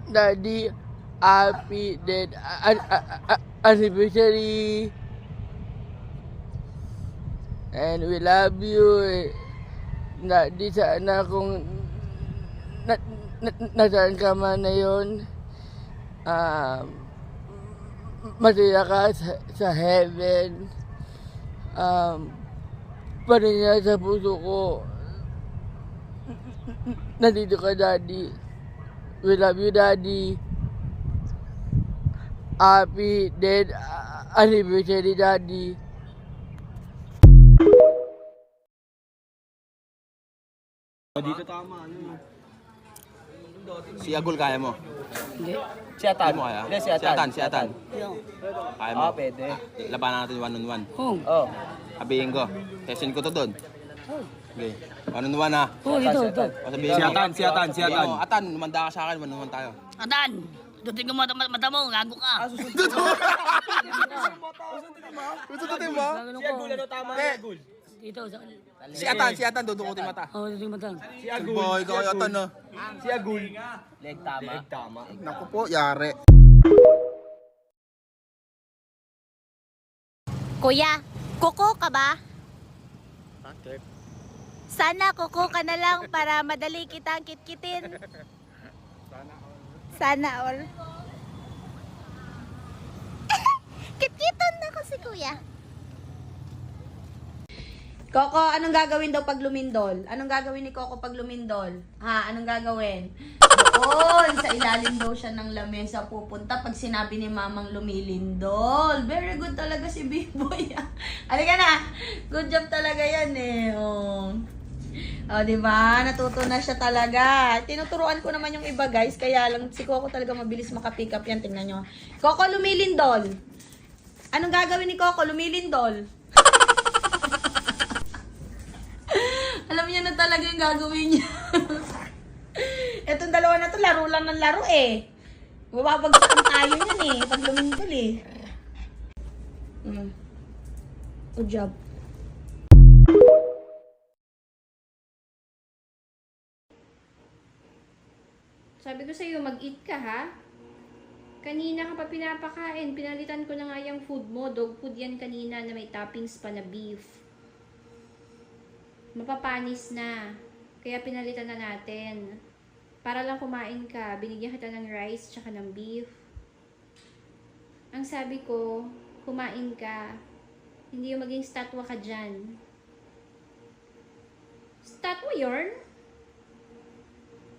Daddy, happy dead anniversary. And we love you. Daddy, sana kung nasaan ka man na yun, masaya ka sa heaven. Parin sa puso ko. Nandito ka, Daddy. We love you, Daddy. Happy dead anniversary, Daddy. Dito tama, ano? Si Agul kaya mo? Hindi. Si Atan. Kaya mo kaya? Hindi, si Atan. Si Atan. Kaya mo? Pwede. Labanan natin one on one. Oh. Sabihin ko. Testin ko to doon. Okay. One on one ha. Ito. O sabihin Si mo. Atan, si Atan, si Atan. Atan, lumanda ka sa akin. One on one tayo. Atan! Dutin ko mata mo, gago ka. Tututin mo? Si Agul, ano tama ni Agul? Dito, sa... Si Atan, dudukutin mata. Oh, dutin mata. Si Agul. Boy, ikaw ay Atan no. Si Agul. Leg tama. Naku po, yari. Kuya, kuko ka ba? Sana kuko ka na lang para madali kitang kitkitin. Sana all. Kitkitan na ko si kuya. Coco, anong gagawin daw pag lumindol? Anong gagawin ni Coco pag lumindol? Ha, anong gagawin? Doon, sa ilalim daw siya ng lamesa pupunta pag sinabi ni mamang lumilindol. Very good talaga si B-Boy. Halika na. Good job talaga yan eh. Oh. Oh, di ba? Natuto na siya talaga. Tinuturuan ko naman yung iba, guys. Kaya lang si Coco talaga mabilis makapick up yan. Tingnan nyo. Coco, lumilindol. Anong gagawin ni Coco? Lumilindol. Alam niya na talaga yung gagawin niya. Etong dalawa na to, laro lang ng laro eh. Mababagsakan tayo yan eh. Pag lumindol eh. Good job. Sabi ko sa'yo, mag-eat ka ha. Kanina ka pa pinapakain. Pinalitan ko na nga yung food mo. Dog food yan kanina na may toppings pa na beef. Mapapanis na. Kaya pinalitan na natin. Para lang kumain ka. Binigyan kita ng rice tsaka ng beef. Ang sabi ko, kumain ka. Hindi yung maging statwa ka dyan. Statwa yarn?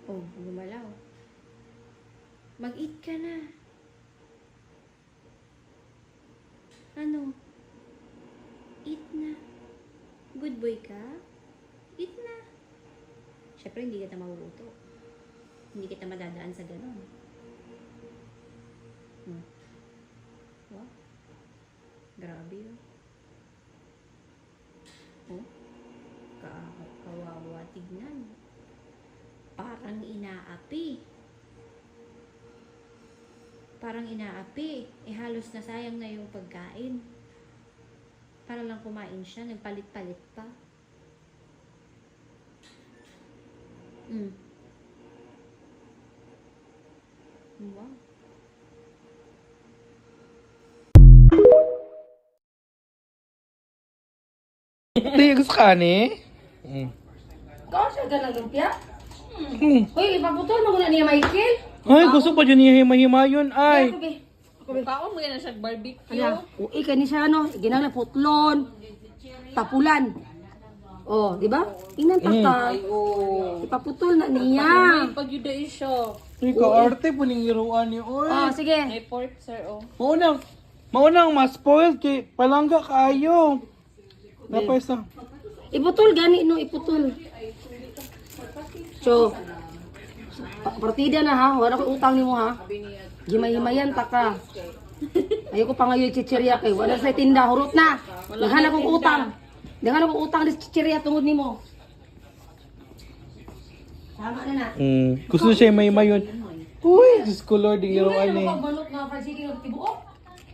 Oh, gumalaw. Mag-eat ka na. Ano? Eat na. Good boy ka? Eat na. Siyempre, hindi kita mauluto. Hindi kita madadaan sa ganon. Wow. Grabe yun. Oh. Kawawa tignan. Parang inaapi. Eh halos nasayang na yung pagkain. Para lang kumain siya. Nagpalit-palit pa. Wow. Tigas ka ni? Kau siya ganang lumpia? Uy, ipaputol mo na niya Michael. Ay, gusto pa dyan hihima-himayon ay. Kaon mo yan na siya barbecue. Ano? Uy, kani siya ano, ginang putlon, tapulan. Oh, di ba? Ingnan ta. Ipaputol na niya. Pag yun dahil siya. Ay, ka-arte po ning iruan ni oy. Oh, sige. May pork, sir, oh. Maunang ma-spoiled kay palangga kayo. Napaysa. Iputol gani no, iputol. So, partida na ha, wala ko utang nimo ha. Himay-himayan ta ka. Ayoko pa ngayon chichirya kay wala sa tinda hurot na. Naghanap kong utang. Naghanap kong utang ni chichirya tungod nimo. Tama na na. Gusto siya may mayon. Uy, Diyos ko Lord, yung iruan ni. Balot nga fried chicken ng tibuok.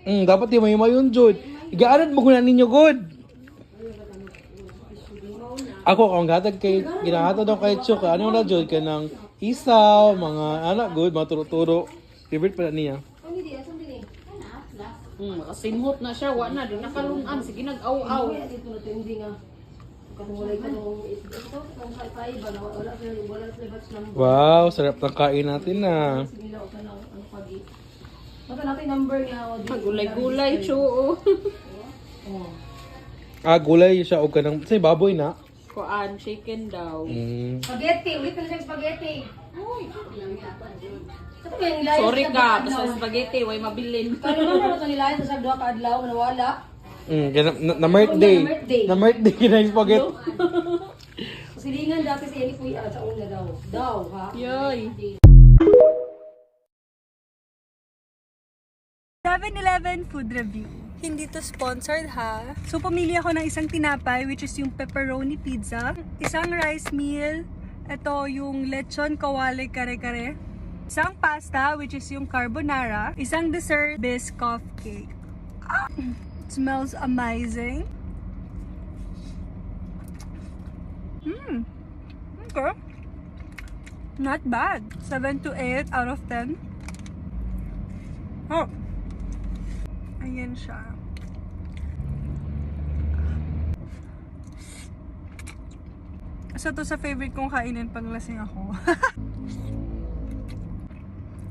Dapat yung may mayon, Jod. Igaanad mo kunan ninyo, God. Ako, kung gatag kay, ginahatad ako kay Chok, ano na, Jod, ka ng isaw, mga anak good, mga turo-turo. Favorite pala niya. Makasimhot na siya, wa na, di nakalungan, sige nag-aw-aw. Wow, sarap ng kain natin na. Gulay-gulay, choo. Ah, gulay siya o kanang, say baboy na. Kuan, chicken daw. Spaghetti, ulit na siyang spaghetti. Sorry ka, basta spaghetti, way mabilin. Kaya na birthday. Na birthday kina yung spaghetti. Silingan dati sa ini kuya sa una daw. Daw, ha? Yoy. 7-Eleven food review. Hindi to sponsored ha. So pumili ako ng isang tinapay which is yung pepperoni pizza, isang rice meal, ito yung lechon kawali kare-kare, isang pasta which is yung carbonara, isang dessert Biscoff cake. It smells amazing. Okay. Not bad. 7 to 8 out of 10. Oh. Ayan siya. Isa to sa favorite kong kainin pag lasing ako.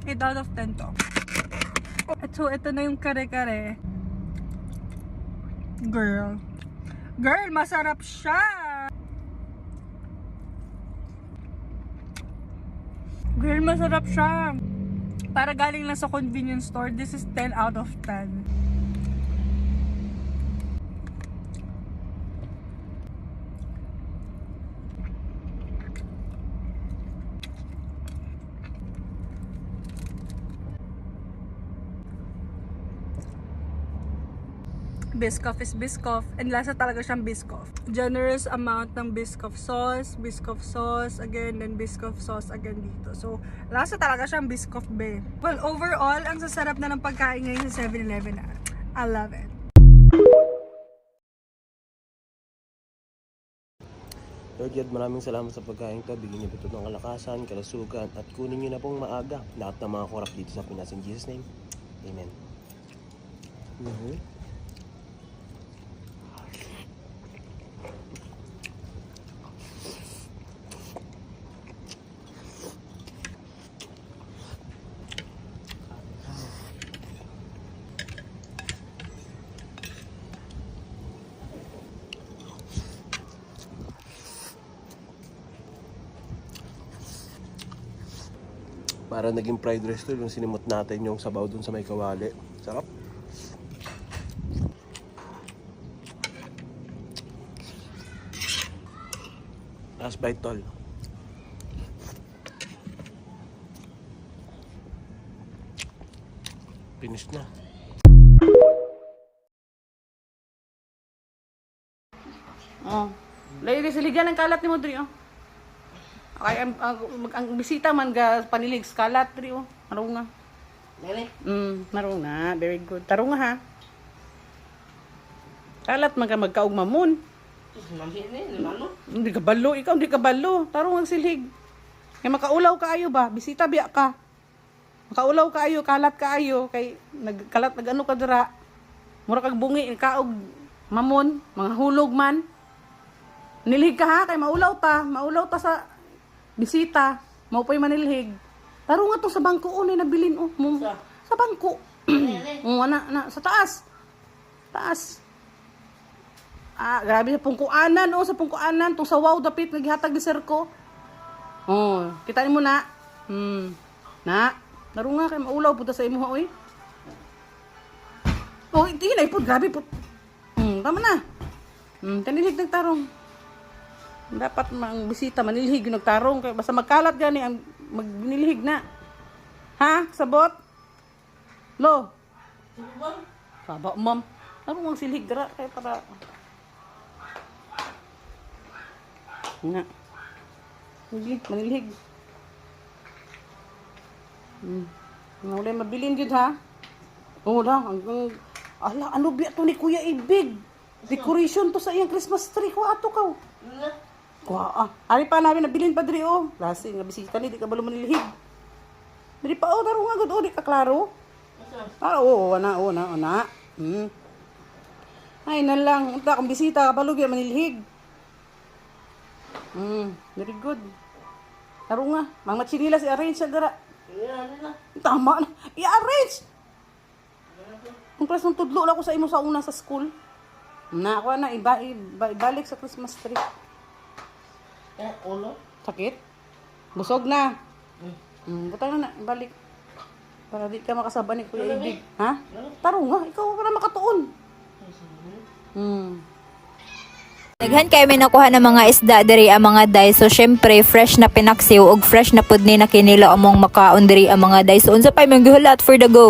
8 out of 10 to. Ito na yung kare-kare. Girl, masarap siya! Girl, masarap siya! Para galing lang sa convenience store, this is 10 out of 10. Biscoff is Biscoff, and lasa talaga siyang Biscoff. Generous amount ng Biscoff sauce again, then Biscoff sauce again dito. So, lasa talaga siyang Biscoff be. Well, overall, ang sasarap na ng pagkain ngayon sa 7-Eleven. I love it. Lord God, maraming salamat sa pagkain to. Bigyan niyo po ito ng kalakasan, kalasugan, at kunin niyo na pong maaga lahat ng mga korap dito sa Pinas. In Jesus' name, Amen. Para naging fried rice to, yung sinimot natin yung sabaw dun sa may kawali. Sarap. Last bite, tol. Finish na. Oh. Lady, siligan ang kalat ni mo, Dri, oh. Okay, ang bisita man ga panilig kalat, Dri, oh. Marunga. Nene? Marunga. Very good. Tarunga, ha. Kalat man ka magkaugma mon. Hindi ka balo, ikaw hindi ka balo. Tarong ang silhig. Kay makaulaw kaayo ba? Bisita biya ka. Makaulaw kaayo, kalat kaayo kay nagkalat nagano ka dira. Mura kag bungi kaog mamon, mga hulog man. Nilhig ka ha kay maulaw ta sa bisita. Mao pay manilhig. Tarong nga to sa bangko unay nabilin oh. Sa bangko. Na sa taas. Taas. Grabe sa pungkuanan, oh, sa pungkuanan, tong sa wow dapit naghihatag ni sir ko. Oh, kita mo na. Na, naro nga kay maulaw puta sa imo oy. Oh, tinay pud grabe pud. Tama na. Tanilig nagtarong. Dapat mang bisita manilhig yung nagtarong kay basta magkalat gani ang magnilhig na. Ha? Sabot? Lo. Saba, ma'am. Ano ang silhig dira kay para nga. Manilhig. Wala mabilin jud ha. Oo lang. Ala, ano biya to ni Kuya Ibig? Decoration to sa iyang Christmas tree ko ato ka. Kuha Ari pa namin nabilin pa diri oh. Klase nga bisita ni di ka balo manilhig. Diri pa oh taro nga gud oh di ka klaro. Oo, na. Ay na lang unta kung bisita ka balo gyud manilhig. Very good. Taro nga, mga chinilas i-arrange sa dara. Tama na. I-arrange. Kung Christmas tudlo lang ko sa imo sa una sa school. Na ako na ibalik sa Christmas tree. Sakit? Busog na. Butang na, balik. Para di ka makasaba ni Kuya Ibig. Ha? Taro nga, ikaw para makatuon. Daghan kay may nakuha ng mga isda diri ang mga day. So syempre fresh na pinaksiw ug fresh na pud ni nakinilo among makaon diri ang mga day. So unsa pay man gihulat for the go.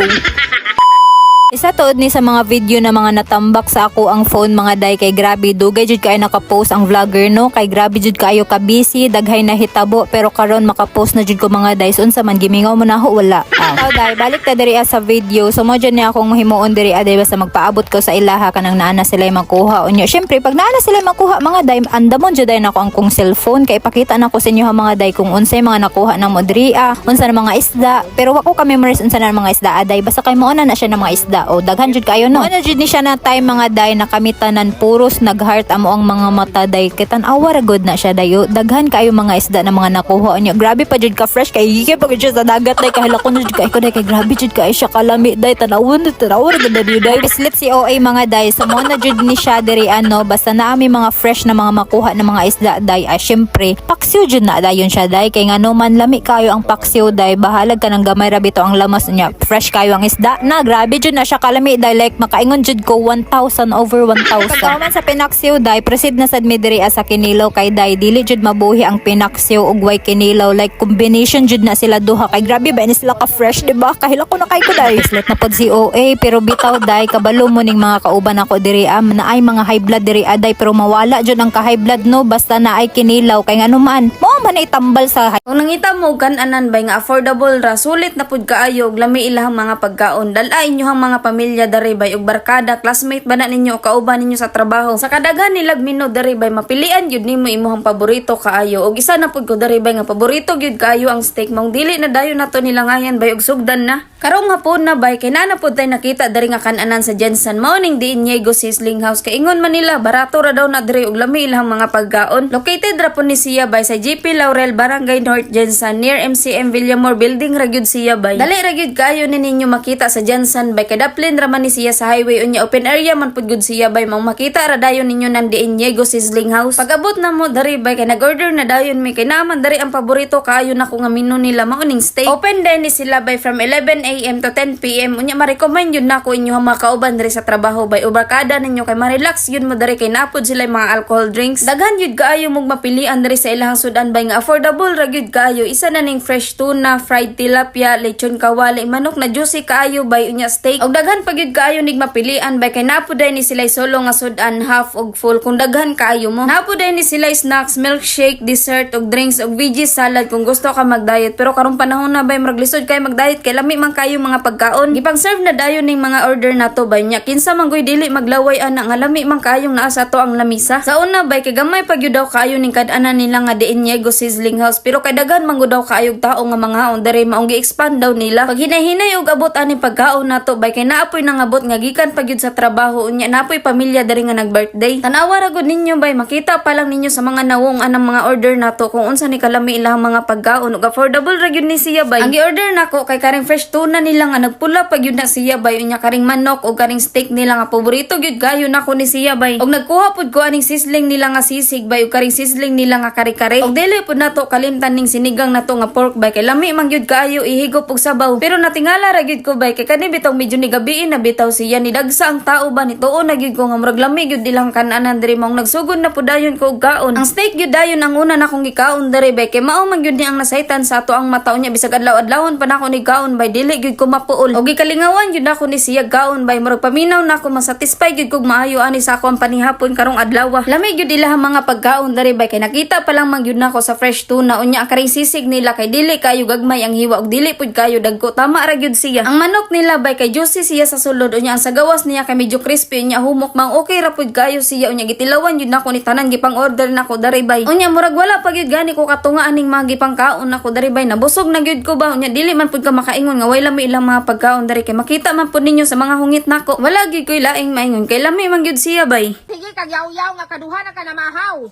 Isa tuod ni sa mga video na mga natambak sa ako ang phone mga day kay grabe dugay jud kay naka-post ang vlogger no kay grabe jud kaayo ka busy daghay na hitabo pero karon maka-post na jud ko mga day so unsa man gimingaw mo na ho wala. Now day balik ta diri sa video so mo jud ni akong himuon diri aday basta magpaabot ko sa ilaha kanang naana sila makuha unya syempre pag naana sila makuha mga day andamon jud day nako ang kong cellphone kay ipakita nako sa inyo mga day kung unsay mga nakuha ng modri unsa na mga isda pero wa ko ka memories unsa na mga isda aday basta kay mo na siya ng mga isda o daghan jud kayo no. Ano jud ni siya na time mga day na kamitanan puros nag-heart amo ang mga mata day kay tan-awa ra gud na siya dayo. Daghan kayo mga isda na mga nakuha niya. Grabe pa jud ka fresh kay higit pa jud sa dagat day kay halakon jud kay ko day kay grabe jud kay siya kalami day tanawon ra gud day. Bislit si OA mga day sa mo na jud ni siya diri ano basta naami mga fresh na mga makuha na mga isda day ay syempre paksiw jud na dayon siya day kay ngano man lami kayo ang paksiw day bahalag ka ng gamay ra bito ang lamas niya. Fresh kayo ang isda na grabe jud na siya kalami day like makaingon jud ko 1,000 over 1,000. Pagkaman sa pinaksiw day proceed na sad mi diri sa kinilaw kay day dili jud mabuhi ang pinaksiw ug way kinilaw like combination jud na sila duha kay grabe ba ni sila ka fresh di ba kahila ko na kay ko day slit na pod si OA pero bitaw day kabalo mo ning mga kauban ako diri na ay mga high blood diri day pero mawala jud ang ka high blood no basta na ay kinilaw kay ngano man mo man ay tambal sa kung nangita mo kan-anan bay nga affordable ra sulit na pud kaayo og lami ilahang mga pagkaon dala inyohang mga pamilya dari bay ug barkada classmate ba na ninyo o kauban ninyo sa trabaho sa kadaghan nilag mino dari bay mapilian gyud nimo imong paborito kaayo og isa na pud ko dari bay nga paborito gyud kaayo ang steak mong dili na dayon nato nilangayan bay og sugdan na karong hapon na bay kay na pud tay nakita dari nga kan-anan sa Jensen mao ning Diego Sizzling House kay ingon man nila barato ra daw na diri og lami ilahang mga pagkaon located ra pud ni siya bay sa GP Laurel Barangay North Jensen near MCM Villamor building ra gyud siya bay dali ra gyud kaayo ni ninyo makita sa Jensen bay kay daplin ra man ni siya sa highway unya open area man pud gud siya bay mao makita ra dayon ninyo nang Diego Sizzling House pag-abot na mo dari bay kay nag-order na dayon mi kay naman dari ang paborito kaayo nako nga menu nila mao ning steak open din ni sila bay from 11 AM to 10 PM unya ma-recommend yun nako inyo mga kauban diri sa trabaho bay ubarkada ninyo kay ma-relax yun mo dari kay napod sila mga alcohol drinks daghan yun kaayo mong mapilian diri sa ilahang sudan bay nga affordable ra gyud kaayo isa na ning fresh tuna fried tilapia lechon kawali manok na juicy kaayo bay unya steak og daghan pa gyud kaayo nig mapilian bay kay napuday ni sila solo nga sudan half og full kung daghan kaayo mo napuday ni sila snacks milkshake dessert og drinks og veggie salad kung gusto ka mag-diet pero karong panahon na bay maglisod kay mag-diet kay lami man kayo mga pagkaon gipang serve na dayon ning mga order nato bay nya kinsa man goy dili maglaway ana nga lami man kayong naa sa to ang lamisa sa una bay kay gamay pag yun daw kaayo ning kad-anan nila nga Diego Sizzling House pero kay daghan man gud daw kaayog tao nga mga haon diri maong gi-expand daw nila pag hinay-hinay og abot ani pagkaon nato bay kay naapoy nangabot nga gikan pagyud sa trabaho unya napoy pamilya diri nga nag-birthday tanawa ra gud ninyo bay makita pa lang ninyo sa mga nawong anang mga order nato kung unsa ni kalami ilang mga pagkaon ug affordable ra gyud ni siya bay ang gi-order nako kay karing fresh tuna nila nga nagpula pagyud na siya bay unya karing manok ug karing steak nila nga paborito gyud gayo nako ni siya bay ug nagkuha pud ko aning sizzling nila nga sisig bay ug karing sizzling nila nga kare-kare ug dili pud nato kalimtan ning sinigang nato nga pork bay kay lami man gyud kaayo ihigop og sabaw pero natingala ra gyud ko bay kay kani bitaw medyo ni gabi na bitaw siya ni dagsa ang tao ba ni tuon na gyud ko nga murag lami gyud ilang kan-anan diri mong nagsugod na pud dayon ko og kaon ang steak gyud dayon ang una na kong gikaon diri bay kay mao man gyud ni ang nasaytan sa ato ang mata unya bisag adlaw-adlawon pa nako ni kaon bay dili gyud ko mapuol og gikalingawan gyud nako ni siya kaon bay murag paminaw nako masatisfy gyud kog maayo ani sa ako ang panihapon karong adlaw lami gyud ilahang mga pagkaon diri bay kay nakita pa lang man gyud nako sa fresh tuna unya ang karing sisig nila kay dili kayo gagmay ang hiwa og dili pud kayo dagko tama ra gyud siya ang manok nila bay kay juicy siya sa sulod unya ang sa gawas niya kay medyo crispy unya humok mang okay ra pud kayo siya unya gitilawan yun nako ni tanan gipang order nako daribay. Unya murag wala pa gyud gani ko katunga aning mga gipang kaon nako daribay nabusog na gyud ko ba unya dili man pud ka makaingon nga way lami ilang mga pagkaon dari kay makita man pud ninyo sa mga hungit nako. Wala gyud koy laing maingon kay lami man gyud siya bay. Sige kag yaw-yaw nga kaduha na ka na mahaw.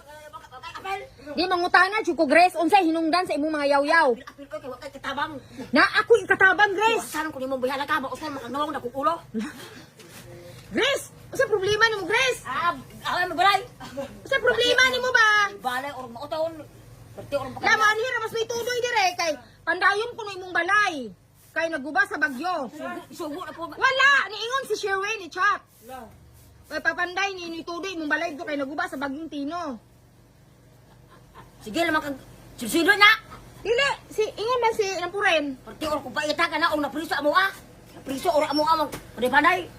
Di mangutana jud ko Grace unsay hinungdan sa imong mga yaw-yaw. Na ako yung katabang Grace. Sarang ko nimo buhala ka ba usay makagawang na kukulo. Grace, usa problema nimo Grace? Alam mo balay. Usa problema nimo ba? Balay or mautaon. Perti or baka. Lama ani ra mas may tudoy dire kay pandayon ko na imong balay. Kay naguba sa bagyo. Sugo na po. Wala, niingon si Sherwin ni chat. Kay papanday ni tudoy imong balay do kay naguba sa bagyong Tino. Sige naman kag susido na. Dili, si ingon man si Nampuren. Perti or ko ba ita ka na og napriso amo ah. Napriso or amo amang panday.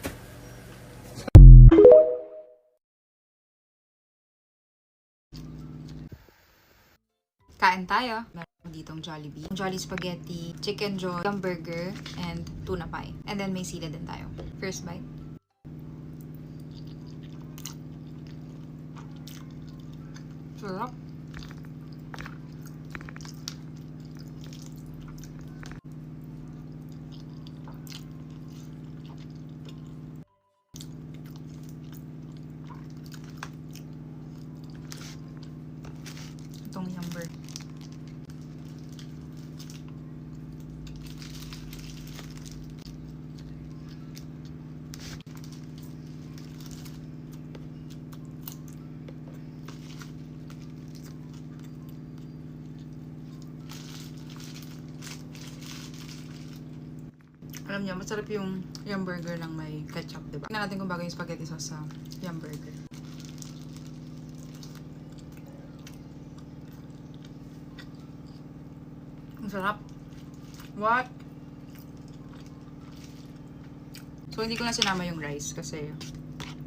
Kain tayo. Meron ditong Jollibee, Jolly Spaghetti, Chicken Joy, Hamburger, and tuna pie. And then may sila din tayo. First bite. Sarap. Itong hamburger. Alam niyo, masarap yung hamburger ng may ketchup, diba? Tingnan natin kung bago yung spaghetti sauce sa hamburger. Ang sarap. What? So, hindi ko na sinama yung rice kasi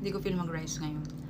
hindi ko feel mag-rice ngayon.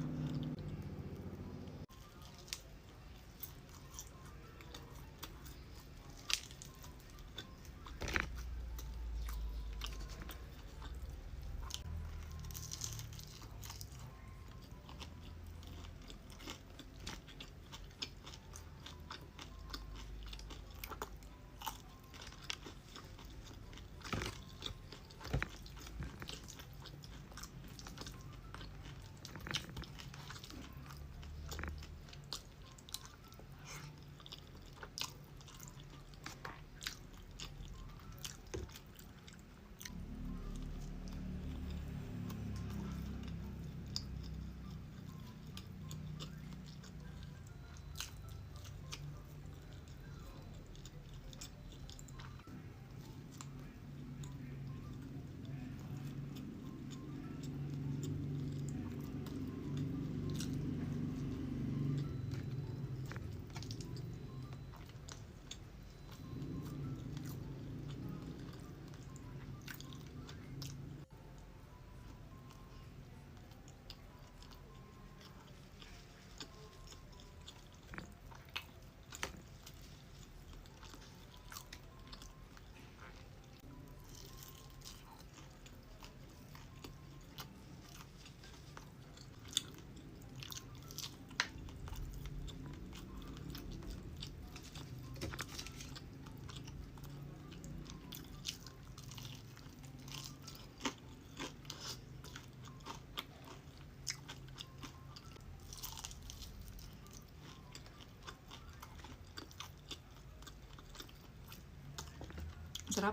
Sarap.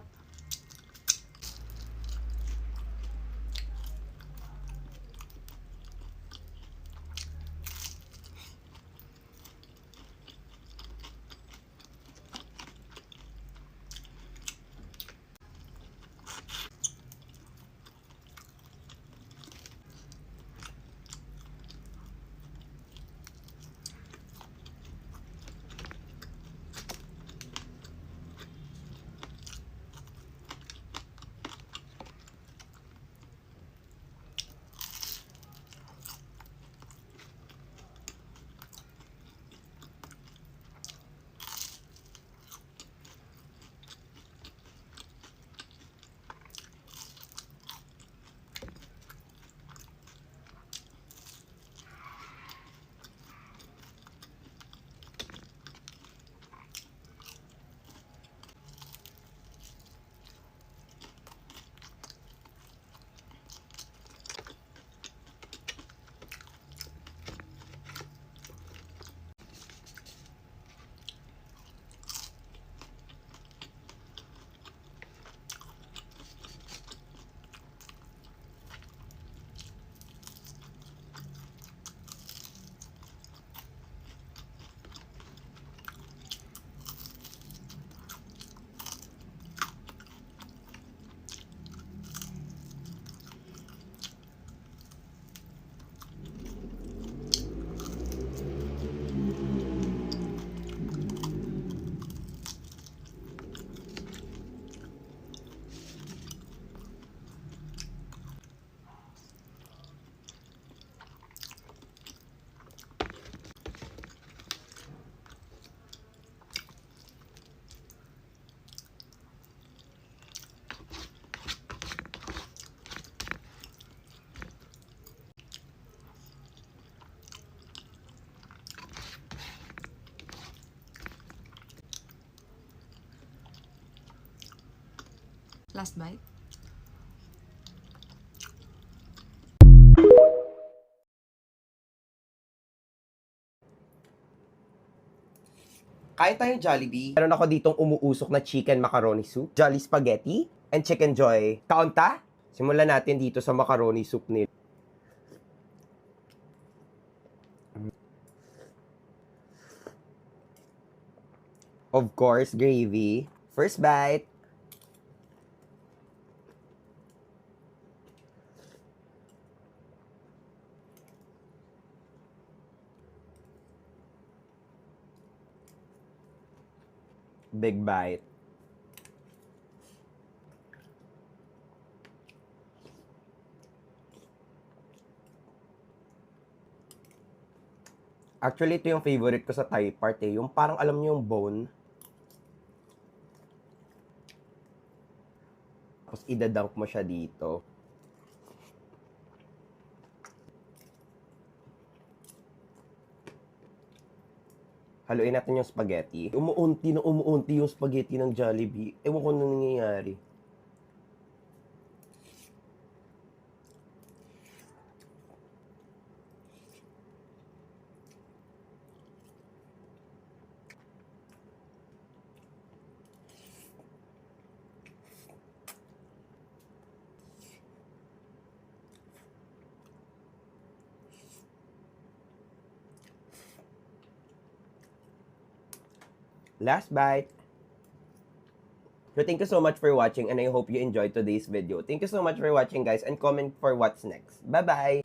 Last bite. Kain tayong Jollibee. Meron ako ditong umuusok na chicken macaroni soup, Jolly Spaghetti, and Chicken Joy. Kaunta? Simulan natin dito sa macaroni soup nila. Of course, gravy. First bite. Big bite. Actually, ito yung favorite ko sa Thai part eh. Yung parang alam niyo yung bone. Tapos idadunk mo siya dito. Haluin natin yung spaghetti. Umuunti na umuunti yung spaghetti ng Jollibee. Ewan ko na nangyayari. Last bite. So thank you so much for watching and I hope you enjoyed today's video. Thank you so much for watching guys and comment for what's next. Bye-bye!